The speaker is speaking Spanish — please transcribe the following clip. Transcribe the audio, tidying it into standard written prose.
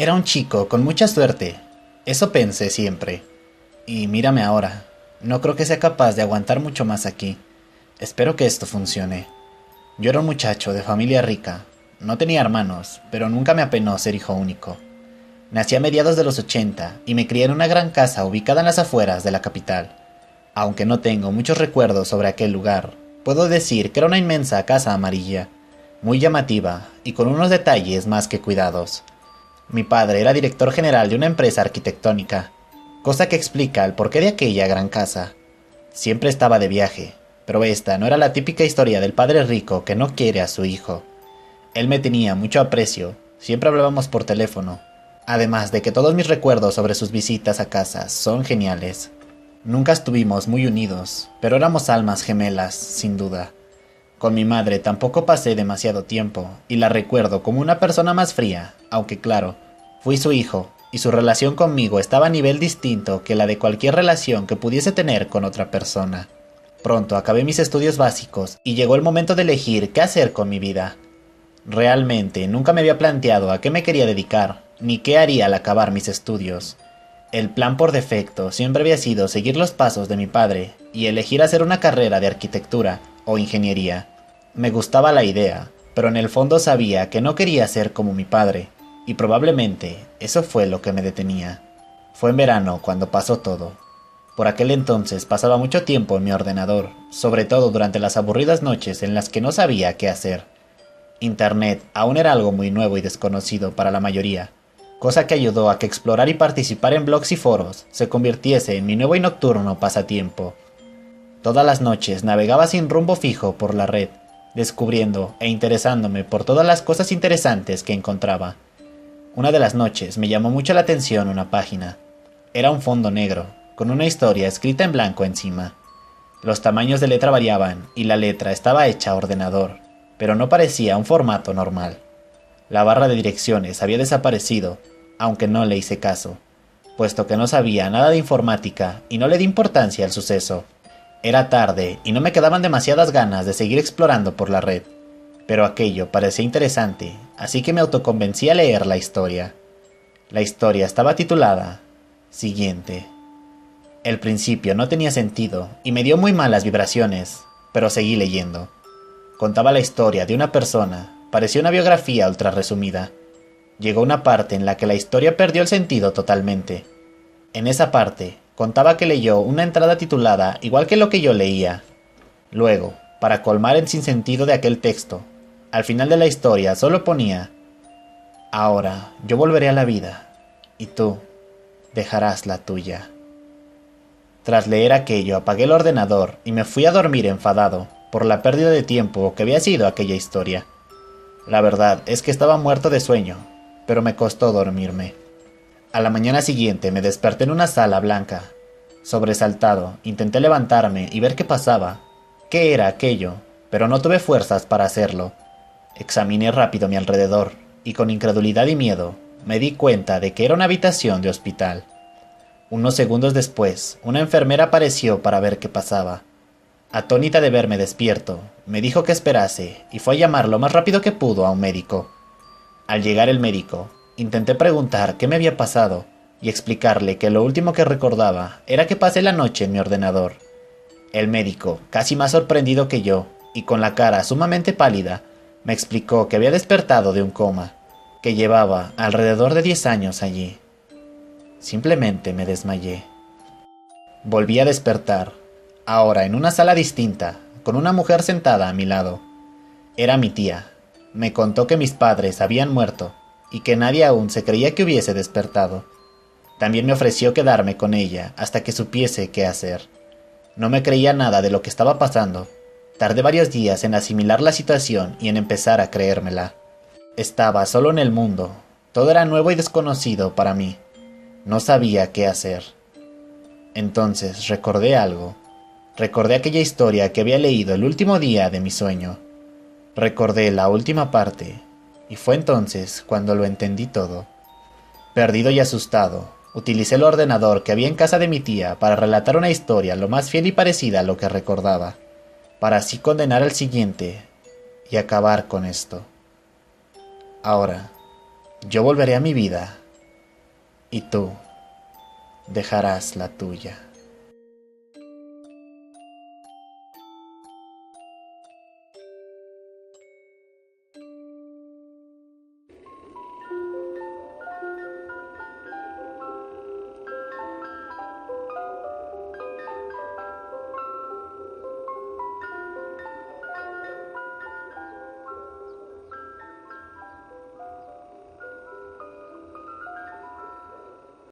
Era un chico con mucha suerte. Eso pensé siempre. Y mírame ahora. No creo que sea capaz de aguantar mucho más aquí. Espero que esto funcione. Yo era un muchacho de familia rica. No tenía hermanos, pero nunca me apenó ser hijo único. Nací a mediados de los 80 y me crié en una gran casa ubicada en las afueras de la capital. Aunque no tengo muchos recuerdos sobre aquel lugar, puedo decir que era una inmensa casa amarilla, muy llamativa y con unos detalles más que cuidados. Mi padre era director general de una empresa arquitectónica, cosa que explica el porqué de aquella gran casa. Siempre estaba de viaje, pero esta no era la típica historia del padre rico que no quiere a su hijo. Él me tenía mucho aprecio, siempre hablábamos por teléfono, además de que todos mis recuerdos sobre sus visitas a casa son geniales. Nunca estuvimos muy unidos, pero éramos almas gemelas, sin duda. Con mi madre tampoco pasé demasiado tiempo, y la recuerdo como una persona más fría, aunque claro, fui su hijo, y su relación conmigo estaba a nivel distinto que la de cualquier relación que pudiese tener con otra persona. Pronto acabé mis estudios básicos, y llegó el momento de elegir qué hacer con mi vida. Realmente nunca me había planteado a qué me quería dedicar, ni qué haría al acabar mis estudios. El plan por defecto siempre había sido seguir los pasos de mi padre y elegir hacer una carrera de arquitectura o ingeniería. Me gustaba la idea, pero en el fondo sabía que no quería ser como mi padre, y probablemente eso fue lo que me detenía. Fue en verano cuando pasó todo. Por aquel entonces pasaba mucho tiempo en mi ordenador, sobre todo durante las aburridas noches en las que no sabía qué hacer. Internet aún era algo muy nuevo y desconocido para la mayoría, cosa que ayudó a que explorar y participar en blogs y foros se convirtiese en mi nuevo y nocturno pasatiempo. Todas las noches navegaba sin rumbo fijo por la red, descubriendo e interesándome por todas las cosas interesantes que encontraba. Una de las noches me llamó mucho la atención una página. Era un fondo negro, con una historia escrita en blanco encima. Los tamaños de letra variaban y la letra estaba hecha a ordenador, pero no parecía un formato normal. La barra de direcciones había desaparecido, aunque no le hice caso, puesto que no sabía nada de informática y no le di importancia al suceso. Era tarde y no me quedaban demasiadas ganas de seguir explorando por la red, pero aquello parecía interesante, así que me autoconvencí a leer la historia. La historia estaba titulada Siguiente. El principio no tenía sentido y me dio muy malas vibraciones, pero seguí leyendo. Contaba la historia de una persona, parecía una biografía ultra resumida. Llegó una parte en la que la historia perdió el sentido totalmente. En esa parte, contaba que leyó una entrada titulada igual que lo que yo leía. Luego, para colmar el sinsentido de aquel texto, al final de la historia solo ponía: Ahora yo volveré a la vida, y tú dejarás la tuya. Tras leer aquello apagué el ordenador y me fui a dormir enfadado por la pérdida de tiempo que había sido aquella historia. La verdad es que estaba muerto de sueño, pero me costó dormirme. A la mañana siguiente me desperté en una sala blanca. Sobresaltado, intenté levantarme y ver qué pasaba, qué era aquello, pero no tuve fuerzas para hacerlo. Examiné rápido mi alrededor, y con incredulidad y miedo, me di cuenta de que era una habitación de hospital. Unos segundos después, una enfermera apareció para ver qué pasaba. Atónita de verme despierto, me dijo que esperase y fue a llamar lo más rápido que pudo a un médico. Al llegar el médico, intenté preguntar qué me había pasado y explicarle que lo último que recordaba era que pasé la noche en mi ordenador. El médico, casi más sorprendido que yo y con la cara sumamente pálida, me explicó que había despertado de un coma, que llevaba alrededor de 10 años allí. Simplemente me desmayé. Volví a despertar, ahora en una sala distinta, con una mujer sentada a mi lado. Era mi tía. Me contó que mis padres habían muerto y que nadie aún se creía que hubiese despertado. También me ofreció quedarme con ella hasta que supiese qué hacer. No me creía nada de lo que estaba pasando. Tardé varios días en asimilar la situación y en empezar a creérmela. Estaba solo en el mundo. Todo era nuevo y desconocido para mí. No sabía qué hacer. Entonces recordé algo. Recordé aquella historia que había leído el último día de mi sueño. Recordé la última parte, y fue entonces cuando lo entendí todo. Perdido y asustado, utilicé el ordenador que había en casa de mi tía para relatar una historia lo más fiel y parecida a lo que recordaba, para así condenar al siguiente y acabar con esto. Ahora, yo volveré a mi vida y tú dejarás la tuya.